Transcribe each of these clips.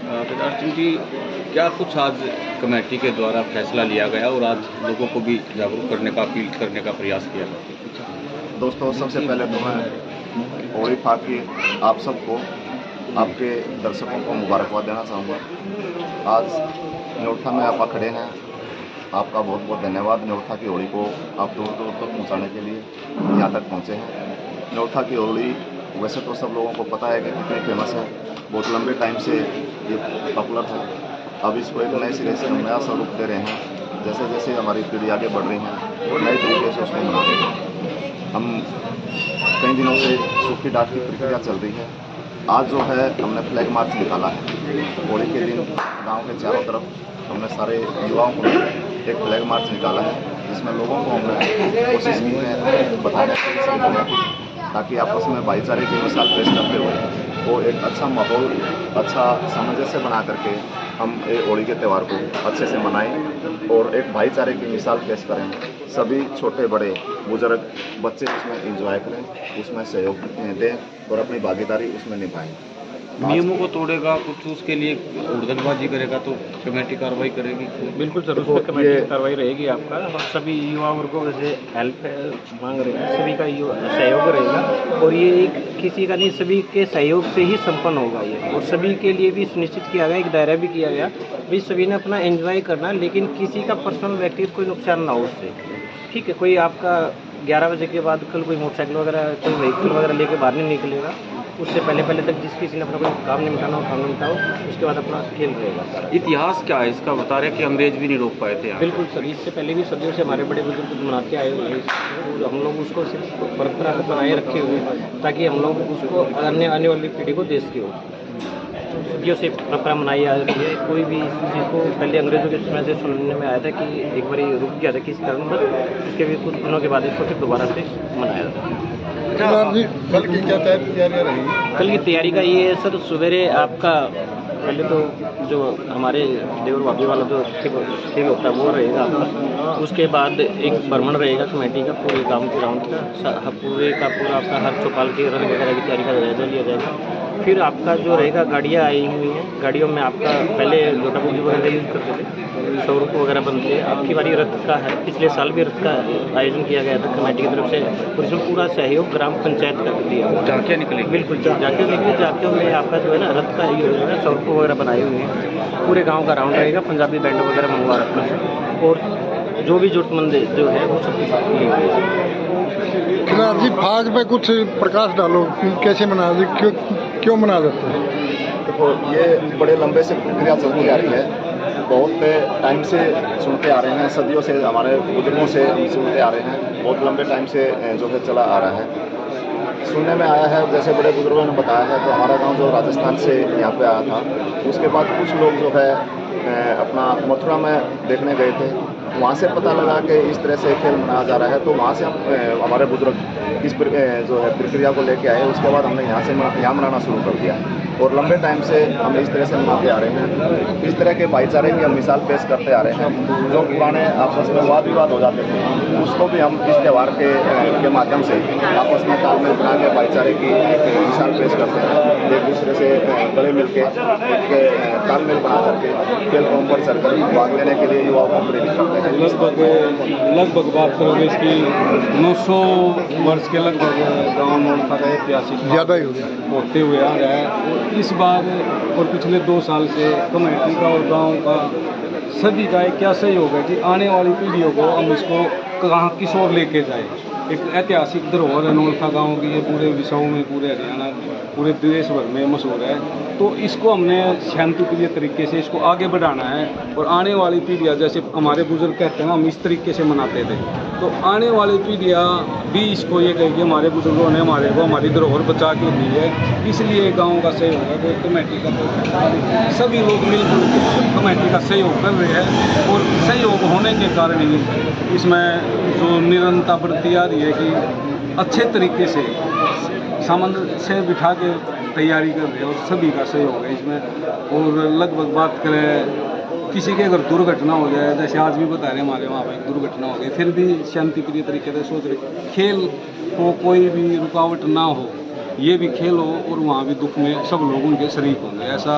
प्रकाश सिंह जी, क्या कुछ आज कमेटी के द्वारा फैसला लिया गया और आज लोगों को भी जागरूक करने का, अपील करने का प्रयास किया गया? दोस्तों, सबसे पहले तो मैं होली फाक की आप सबको, आपके दर्शकों को मुबारकबाद देना चाहूँगा। आज न्योरथा में आप खड़े हैं, आपका बहुत बहुत धन्यवाद। न्योरथा की होली को आप दूर दूर तक पहुँचाने के लिए यहाँ तक पहुँचे हैं। न्योरथा की होली वैसे तो सब लोगों को पता है कि कितनी फेमस है, बहुत लंबे टाइम से ये पॉपुलर है। अब इसको एक नए सिरे से हम नया स्वरूप दे रहे हैं। जैसे जैसे हमारी पीढ़ी आगे बढ़ रही है, नए तरीके से उसको मना रहे हैं। हम कई दिनों से सूखी डाक की प्रक्रिया चल रही है। आज जो है हमने फ्लैग मार्च निकाला है। होली के दिन गांव के चारों तरफ हमने सारे युवाओं को एक फ्लैग मार्च निकाला है, जिसमें लोगों को हमने कोशिश की है बताने की, ताकि आपस में भाईचारे की मिसाल पेश करते हुए वो एक अच्छा माहौल, अच्छा सामंजस्य बना करके हम होली के त्यौहार को अच्छे से मनाएं और एक भाईचारे की मिसाल पेश करें। सभी छोटे बड़े बुजुर्ग बच्चे उसमें एंजॉय करें, उसमें सहयोग दें और अपनी भागीदारी उसमें निभाएं। नियमों को तोड़ेगा कुछ, उसके लिए उड़दंगबाजी करेगा तो कमेटी कार्रवाई करेगी? बिल्कुल सर, उस पर कमेटी कार्रवाई रहेगी आपका। और सभी युवा वर्गों जैसे हेल्प मांग रहे हैं, सभी का सहयोग रहेगा और ये एक किसी का नहीं, सभी के सहयोग से ही संपन्न होगा ये। और सभी के लिए भी सुनिश्चित किया गया, एक दायरा भी किया गया भाई सभी ने अपना एंजॉय करना, लेकिन किसी का पर्सनल व्यक्तिगत कोई नुकसान ना हो उससे। ठीक है, कोई आपका 11 बजे के बाद कल कोई मोटरसाइकिल वगैरह, कोई व्हीकल वगैरह लेके बाहर नहीं निकलेगा। उससे पहले तक जिस किसी ने अपना कोई काम नहीं मिटाना, काम नहीं मिटाओ, उसके बाद अपना खेल रहेगा। इतिहास क्या है इसका? बता रहे कि अंग्रेज भी नहीं रोक पाए थे यहाँ। बिल्कुल सर, इससे पहले भी सदियों से हमारे बड़े बुजुर्ग मनाते आए हुए हैं। हम लोग उसको सिर्फ परंपरागत बनाए रखे हुए हैं ताकि हम लोग उसको आने वाली पीढ़ी को दे सके। सदियों से परंपरा मनाई आ रही है। कोई भी इस चीज़ को पहले अंग्रेजों के समय से सुनने में आया था कि एक बार रुक गया था किसी कारण, बस उसके भी कुछ दिनों के बाद इसको फिर दोबारा से मनाया था। कल की क्या तैयारियाँ रहेंगी? कल की तैयारी का ये है सर, सवेरे आपका पहले तो जो हमारे देवर भाभी वाला जो खेल होता है वो रहेगा आपका। उसके बाद एक भ्रमण रहेगा कमेटी का, पूरे गांव के राउंड का, पूरे का पूरा आपका हर चौपाल के रंग वगैरह की तैयारी का जायजा लिया जाएगा। फिर आपका जो रहेगा, गाड़ियाँ आई हुई हैं, गाड़ियों में आपका पहले लोटा पूजी वगैरह यूज़ करते थे, स्वरूप वगैरह बनते हैं। आपकी बारी रथ का है, पिछले साल भी रथ का आयोजन किया गया था कमेटी की तरफ से और इसमें पूरा सहयोग ग्राम पंचायत का दिया। झांकियाँ निकली? बिल्कुल, झांकियाँ निकली। झांकियों में आपका जो है ना रथ का ये जो है स्वरूप वगैरह बनाए हुए हैं। पूरे गाँव का राउंड रहेगा, पंजाबी बैंड वगैरह मंगवा रखा है और जो भी जरूरतमंद जो है वो सब जी। फाग में कुछ प्रकाश डालो, कैसे मना, क्यों मना जाते हैं? देखो, ये बड़े लंबे से प्रक्रिया चलती आ रही है, बहुत टाइम से सुनते आ रहे हैं, सदियों से हमारे बुजुर्गों से सुनते आ रहे हैं, बहुत लंबे टाइम से जो है चला आ रहा है। सुनने में आया है, जैसे बड़े बुजुर्गों ने बताया है, तो हमारा गांव जो राजस्थान से यहाँ पे आया था, उसके बाद कुछ लोग जो है अपना मथुरा में देखने गए थे। वहाँ से पता लगा कि इस तरह से खेल मनाया जा रहा है, तो वहाँ से हम हमारे बुजुर्ग इस जो है प्रक्रिया को लेके आए। उसके बाद हमने यहाँ मनाना शुरू कर दिया और लंबे टाइम से हम इस तरह से मनाते आ रहे हैं। इस तरह के भाईचारे की हम मिसाल पेश करते आ रहे हैं। जो पुराने आपस में वाद विवाद हो जाते थे, उसको भी हम इस त्यौहार के माध्यम से आपस में तालमेल बना के भाईचारे की मिसाल पेश करते हैं। एक दूसरे से गले मिल के एक तालमेल बना करके खेल को बढ़ चढ़ कर भाग लेने के लिए युवाओं को प्रेरित करते हैं। लगभग बात करोगे इसकी 900 वर्ष के लगभग गाँव नौलखा का ऐतिहासिक ज़्यादा ही होते हुए आ रहा है। और इस बार और पिछले 2 साल से कमेटी का और गांव का सभी का एक क्या सहयोग है कि आने वाली पीढ़ियों को हम इसको कहाँ किस ओर लेके जाए। एक ऐतिहासिक धरोहर है नौलखा गाँव की, ये पूरे विश्व में, पूरे हरियाणा, पूरे देश भर में मशहूर है। तो इसको हमने शांतिप्रिय तरीके से इसको आगे बढ़ाना है और आने वाली पीढ़ियाँ, जैसे हमारे बुजुर्ग कहते हैं हम इस तरीके से मनाते थे, तो आने वाली पीढ़ियाँ भी इसको ये कहेगी हमारे बुजुर्गों ने हमारे को हमारी धरोहर बचा के दी है। इसलिए गाँव का सहयोग है, कोई कमेटी का, सभी लोग मिलकर कमेटी का सहयोग कर रहे हैं और सहयोग होने के कारण ही इसमें जो निरंतरता बढ़ती आ रही है कि अच्छे तरीके से सामंजस्य बिठा के तैयारी कर रहे हैं और सभी का सहयोग है इसमें। और लगभग बात करें किसी के अगर दुर्घटना हो जाए, जैसे आज भी बता रहे हमारे वहाँ पर एक दुर्घटना हो गई, फिर भी शांतिप्रिय तरीके से सोच रहे खेल को कोई भी रुकावट ना हो, ये भी खेल हो और वहाँ भी दुख में सब लोग उनके शरीक होंगे। ऐसा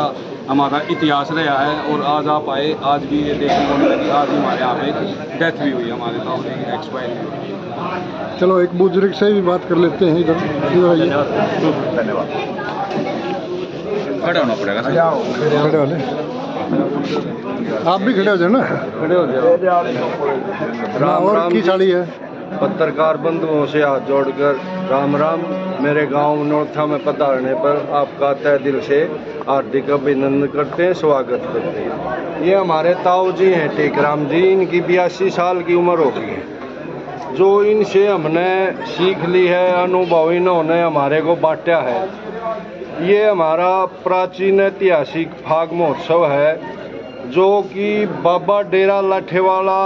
हमारा इतिहास रहा है। और आज आप आए, आज भी ये देखने को मिला कि आज भी हमारे यहाँ पे डेथ भी हुई, हमारे ताऊ जी की एक्सपायर हुई। चलो एक बुजुर्ग से भी बात कर लेते हैं, इधर आइए। धन्यवाद। खड़े होना पड़ेगा सर। खड़े वाले आप भी खड़े हो जाए ना, खड़े हो जाओ। और की चाली है। पत्रकार बंधुओं से हाथ जोड़कर राम राम। मेरे गांव नौथा में पधारने पर आपका तहे दिल से हार्दिक अभिनंदन करते हैं, स्वागत करते हैं। ये हमारे ताऊ जी हैं टेकराम जी, इनकी 82 साल की उम्र हो गई है। जो इनसे हमने सीख ली है, अनुभव इन्होंने हमारे को बांटा है। ये हमारा प्राचीन ऐतिहासिक फाग महोत्सव है, जो कि बाबा डेरा लाठेवाला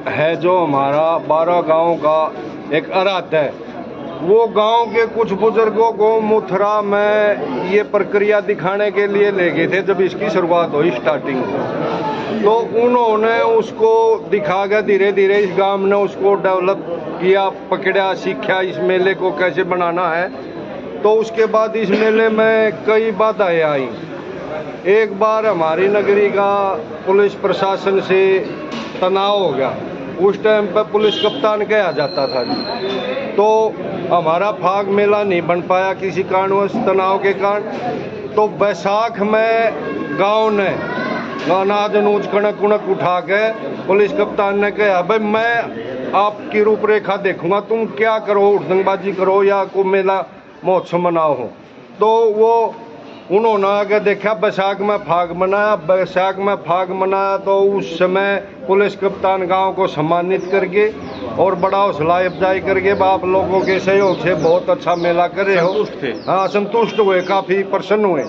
है, जो हमारा 12 गांव का एक आराध्य है। वो गांव के कुछ बुजुर्गों को मथुरा में ये प्रक्रिया दिखाने के लिए ले गए थे जब इसकी शुरुआत हुई स्टार्टिंग, तो उन्होंने उसको दिखा के धीरे धीरे इस गांव ने उसको डेवलप किया, पकड़ा, सीखा इस मेले को कैसे बनाना है। तो उसके बाद इस मेले में कई बाधाएं आई। एक बार हमारी नगरी का पुलिस प्रशासन से तनाव हो गया। उस टाइम पर पुलिस कप्तान कहा जाता था जी, तो हमारा फाग मेला नहीं बन पाया किसी कारणवश, तनाव के कारण। तो बैसाख में गांव ने अनाज अनूज कणक उणक उठा के पुलिस कप्तान ने कहा, भाई मैं आपकी रूपरेखा देखूंगा, तुम क्या करो, उड़दंगबाजी करो या कोई मेला महोत्सव मनाओ हो। तो वो उन्होंने आगे देखा, बैसाख में फाग मनाया। बैसाख में फाग मनाया तो उस समय पुलिस कप्तान गांव को सम्मानित करके और बड़ा हौसला अफजाई करके आप लोगों के सहयोग से बहुत अच्छा मेला कर रहे हो। संतुष्ट थे? हाँ, संतुष्ट हुए, काफ़ी प्रसन्न हुए।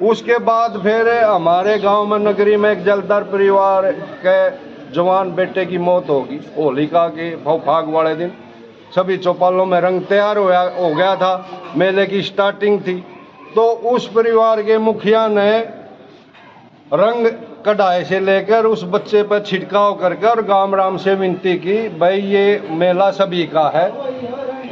उसके बाद फिर हमारे गांव में नगरी में एक जलदार परिवार के जवान बेटे की मौत होगी होलिका के फाग वाले दिन। सभी चौपालों में रंग तैयार हो गया था, मेले की स्टार्टिंग थी। तो उस परिवार के मुखिया ने रंग कढ़ाई से लेकर उस बच्चे पर छिड़काव करके और गाम राम से विनती की, भाई ये मेला सभी का है,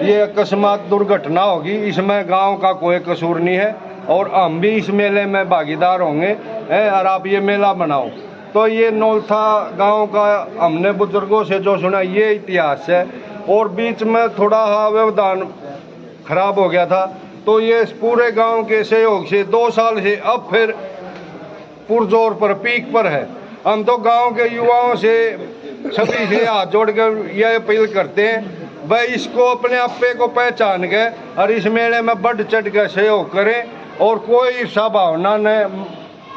ये अकस्मात दुर्घटना होगी, इसमें गांव का कोई कसूर नहीं है और हम भी इस मेले में भागीदार होंगे और आप ये मेला बनाओ। तो ये नौलथा गांव का हमने बुजुर्गों से जो सुना ये इतिहास है। और बीच में थोड़ा व्यवधान खराब हो गया था, तो ये पूरे गांव के सहयोग से 2 साल से अब फिर पुरजोर पर पीक पर है। हम तो गांव के युवाओं से सभी से हाथ जोड़कर यह अपील करते हैं, भाई इसको अपने आपे को पहचान के और इस मेले में बढ़ चढ़ कर सहयोग करें और कोई ईर्षा भावना न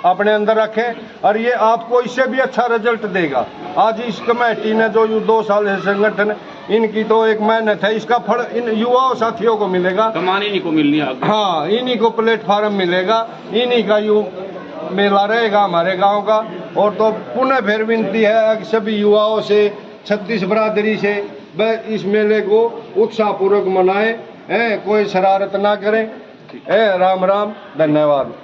अपने अंदर रखें और ये आपको इससे भी अच्छा रिजल्ट देगा। आज इस कमेटी ने जो 2 साल से संगठन, इनकी तो एक मेहनत है, इसका फल इन युवाओं साथियों को मिलेगा, कमाने इन्हीं को मिलनी है। हाँ, इन्हीं को प्लेटफार्म मिलेगा, इन्हीं का मेला रहेगा हमारे गांव का। और तो पुनः फिर विनती है सभी युवाओं से, 36 बरादरी से, वह इस मेले को उत्साहपूर्वक मनाएं, कोई शरारत ना करें। राम राम, धन्यवाद।